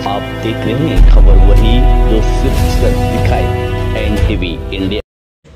आप देख रहे हैं खबर वही जो सिर्फ सच दिखाए, एनटीवी इंडिया।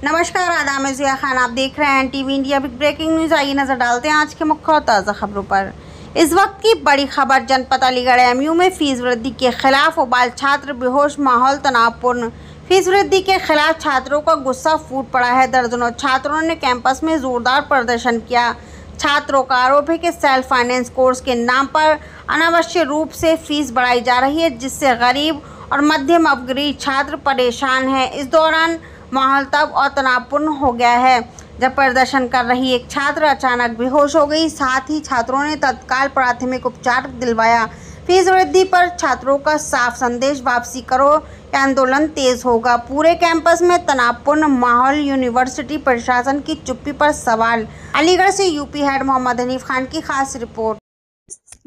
नमस्कार, आदाब, मैं जिया खान, आप देख रहे हैं NTV India. Big breaking news, आइए नजर डालते हैं आज के मुख्य और ताज़ा खबरों पर। इस वक्त की बड़ी खबर, जनपद अलीगढ़ एमयू में फीस वृद्धि के खिलाफ उबाल, छात्र बेहोश, माहौल तनावपूर्ण। फीस वृद्धि के खिलाफ छात्रों का गुस्सा फूट पड़ा है। दर्जनों छात्रों ने कैंपस में जोरदार प्रदर्शन किया। छात्रों का आरोप है कि सेल्फ फाइनेंस कोर्स के नाम पर अनावश्यक रूप से फीस बढ़ाई जा रही है, जिससे गरीब और मध्यम वर्गीय छात्र परेशान हैं। इस दौरान माहौल तब और तनावपूर्ण हो गया है जब प्रदर्शन कर रही एक छात्र अचानक बेहोश हो गई। साथ ही छात्रों ने तत्काल प्राथमिक उपचार दिलवाया। फीस वृद्धि पर छात्रों का साफ संदेश, वापसी करो या आंदोलन तेज होगा। पूरे कैंपस में तनावपूर्ण माहौल, यूनिवर्सिटी प्रशासन की चुप्पी पर सवाल। अलीगढ़ से यूपी हेड मोहम्मद हनीफ खान की खास रिपोर्ट।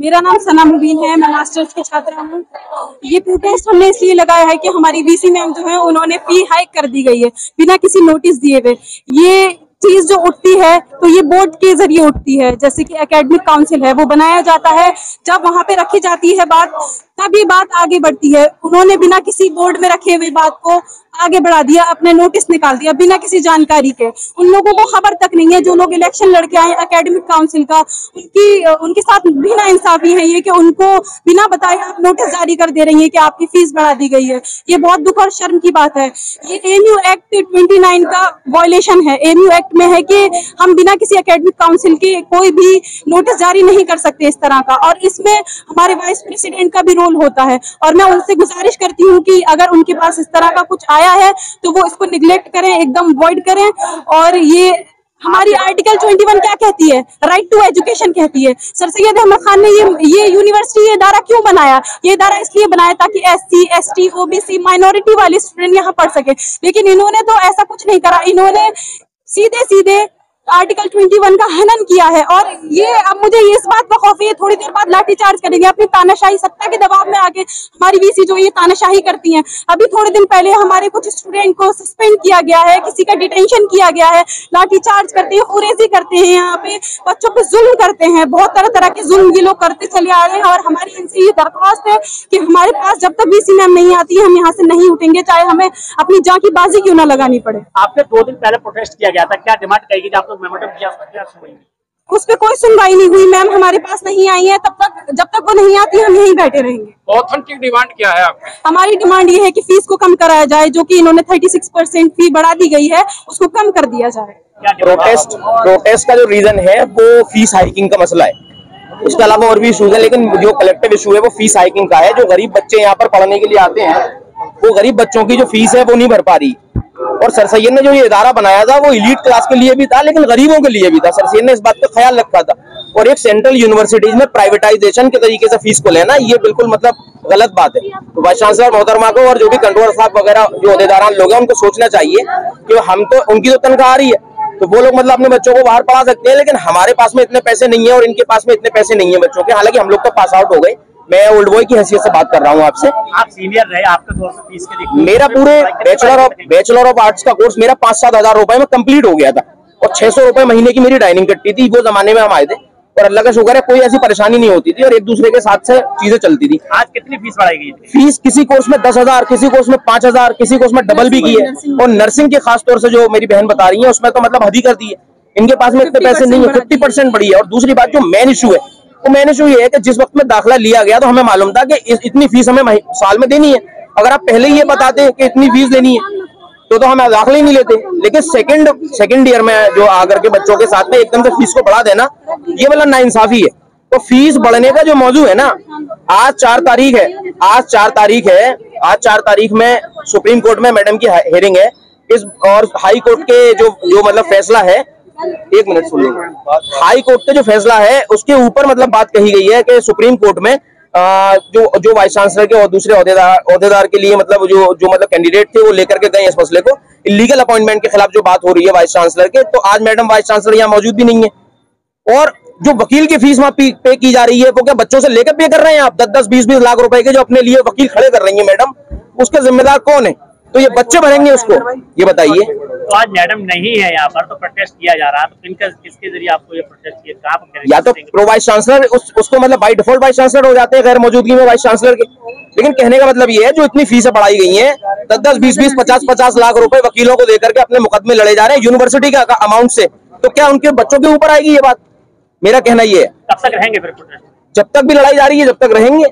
मेरा नाम सना मुबीन है, मैं मास्टर्स के छात्र हूँ। ये प्रोटेस्ट हमने इसलिए लगाया है कि हमारी वीसी मैम जो है उन्होंने फी हाइक कर दी गई है बिना किसी नोटिस दिए हुए। ये चीज जो उठती है तो ये बोर्ड के जरिए उठती है, जैसे कि एकेडमिक काउंसिल है वो बनाया जाता है। जब वहां पे रखी जाती है बात, तब ये बात आगे बढ़ती है। उन्होंने बिना किसी बोर्ड में रखे हुए बात को आगे बढ़ा दिया, अपने नोटिस निकाल दिया बिना किसी जानकारी के। उन लोगों को खबर तक नहीं है, जो लोग इलेक्शन लड़के आए एकेडमिक काउंसिल का, उनके साथ बिना इंसाफी है ये कि उनको बिना बताए आप नोटिस जारी कर दे रही है कि आपकी फीस बढ़ा दी गई है। ये बहुत दुख और शर्म की बात है। ये एमयू एक्ट 29 का वायलेशन है। एमयू एक्ट में है कि हम बिना किसी एकेडमिक काउंसिल के कोई भी नोटिस जारी नहीं कर सकते इस तरह का, और इसमें हमारे वाइस प्रेसिडेंट का भी रोल होता है। और मैं उनसे गुजारिश करती हूँ कि अगर उनके पास इस तरह का कुछ आया है तो वो इसको निगलेक्ट करें, एकदम अवॉइड करें। और ये हमारी आर्टिकल 21 क्या कहती है? राइट टू एजुकेशन कहती है। सर सैयद अहमद खान ने ये यूनिवर्सिटी, ये इदारा क्यों बनाया? ये इदारा इसलिए बनाया ताकि SC, ST, OBC माइनॉरिटी वाले स्टूडेंट यहाँ पढ़ सके, लेकिन इन्होंने तो ऐसा कुछ नहीं करा। इन्होंने सीधे सीधे आर्टिकल 21 का हनन किया है। और ये अब मुझे इस बात का खौफ है, थोड़ी देर बाद लाठीचार्ज करेंगे। अपनी तानाशाही, सत्ता के दबाव में आके हमारी वीसी जो ये तानाशाही करती हैं। अभी थोड़े दिन पहले हमारे कुछ स्टूडेंट को सस्पेंड किया गया है, किसी का डिटेंशन किया गया है, लाठीचार्ज करते हैं, खुरेजी करते हैं, यहाँ पे बच्चों पे जुल्म करते हैं। बहुत तरह तरह के जुल्म ये लोग करते चले आ रहे हैं। और हमारी इनसे ये दरख्वास्त है कि हमारे पास जब तक वीसी मैम नहीं आती है, हम यहाँ से नहीं उठेंगे, चाहे हमें अपनी जान की बाजी क्यों ना लगानी पड़े। आपने 2 दिन पहले प्रोटेस्ट किया गया था, क्या डिमांड करेगी? उस पे कोई सुनवाई नहीं हुई। मैम हमारे पास नहीं आई है, जब तक वो नहीं आती हम यहीं बैठे रहेंगे। ऑथेंटिक डिमांड क्या है आपकी? हमारी डिमांड ये है कि फीस को कम कराया जाए, जो कि इन्होंने 36% फी बढ़ा दी गई है, उसको कम कर दिया जाए। प्रोटेस्ट का जो रीजन है वो फीस हाइकिंग का मसला है। उसके अलावा और भी इशूज है, लेकिन जो कलेक्टिव इशू है वो फीस हाइकिंग का है। जो गरीब बच्चे यहाँ पर पढ़ने के लिए आते हैं, वो गरीब बच्चों की जो फीस है वो नहीं भर पा रही। और सर सैयद ने जो ये इदारा बनाया था वो एलीट क्लास के लिए भी था, लेकिन गरीबों के लिए भी था। सर सैयद ने इस बात का ख्याल रखा था। और एक सेंट्रल यूनिवर्सिटीज में प्राइवेटाइजेशन के तरीके से फीस को लेना, ये बिल्कुल मतलब गलत बात है। तो वाइस चांसलर मोहतरमा को और जो भी कंट्रोलर साहब वगैरह जो अहदेदारान लोग हैं, उनको सोचना चाहिए कि हम तो, उनकी तो तनख्वाह आ रही है, तो वो लोग मतलब अपने बच्चों को बाहर पढ़ा सकते हैं, लेकिन हमारे पास में इतने पैसे नहीं है और इनके पास में इतने पैसे नहीं है बच्चों के। हालांकि हम लोग तो पास आउट हो गए। मैं ओल्ड बॉय की हैसियत से बात कर रहा हूँ आपसे। आप सीनियर रहे, आपका दौर से फीस के मेरा पूरे बैचलर ऑफ आर्ट्स का कोर्स मेरा 5-7 हजार रुपए में कंप्लीट हो गया था, और 600 रुपए महीने की मेरी डाइनिंग कटती थी। वो जमाने में हम आए थे और अल्लाह का शुक्र है कोई ऐसी परेशानी नहीं होती थी और एक दूसरे के साथ से चीजें चलती थी। आज कितनी फीस बढ़ाई गई? फीस किसी कोर्स में 10,000, किसी कोर्स में 5,000, किसी कोर्स में डबल भी की है। और नर्सिंग के खास तौर से जो मेरी बहन बता रही है, उसमें तो मतलब हद ही कर दी है। इनके पास में इतने पैसे नहीं है, 50% बढ़ी है। और दूसरी बात जो मेन इशू है, वो मेन इशू ये है कि जिस वक्त में दाखिला लिया गया तो हमें मालूम था कि इतनी फीस हमें साल में देनी है। अगर आप पहले ही ये बताते कि इतनी फीस देनी है तो हम दाखिला ही नहीं लेते। लेकिन सेकंड ईयर में जो आकर के बच्चों के साथ में एकदम से फीस को बढ़ा देना, ये वाला नाइंसाफी है। तो फीस बढ़ने का जो मौजू है ना, आज 4 तारीख है, आज 4 तारीख में सुप्रीम कोर्ट में मैडम की हेयरिंग है इस, और हाई कोर्ट के जो मतलब फैसला है, 1 मिनट सुन लीजिए। हाई कोर्ट का जो फैसला है उसके ऊपर मतलब बात कही गई है कि सुप्रीम कोर्ट में जो वाइस चांसलर के और दूसरे ओहदेदार के लिए मतलब जो मतलब कैंडिडेट थे वो लेकर के गए इस मसले को, इलीगल अपॉइंटमेंट के खिलाफ जो बात हो रही है वाइस चांसलर के, तो आज मैडम वाइस चांसलर यहाँ मौजूद भी नहीं है। और जो वकील की फीस वहां पे की जा रही है, वो क्या बच्चों से लेकर पे कर रहे हैं आप? 10-10, 20-20 लाख रुपए के जो अपने लिए वकील खड़े कर रही है मैडम, उसके जिम्मेदार कौन है? तो ये बच्चे भरेंगे उसको, ये बताइए। तो आज मैडम नहीं है यहाँ पर, तो प्रोटेस्ट किया जा रहा है, तो किसके जरिए आपको ये प्रोटेस्ट किया? आप या तो प्रो वाइस चांसलर उसको मतलब बाई डिफॉल्ट वाइस चांसलर हो जाते हैं गैर मौजूदगी में वाइस चांसलर के, लेकिन कहने का मतलब ये है जो इतनी फीसें बढ़ाई गई हैं 10-10, 20-20, 50-50 लाख रुपए वकीलों को देकर के अपने मुकदमे लड़े जा रहे हैं यूनिवर्सिटी का अमाउंट से, तो क्या उनके बच्चों के ऊपर आएगी ये बात? मेरा कहना ये है। कब तक रहेंगे फिर प्रोटेस्ट? जब तक भी लड़ाई जारी है जब तक रहेंगे।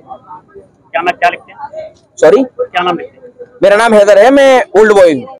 क्या लिखते हैं? सॉरी, क्या नाम लिखते हैं? मेरा नाम हैदर है, मैं ओल्ड बॉय हूँ।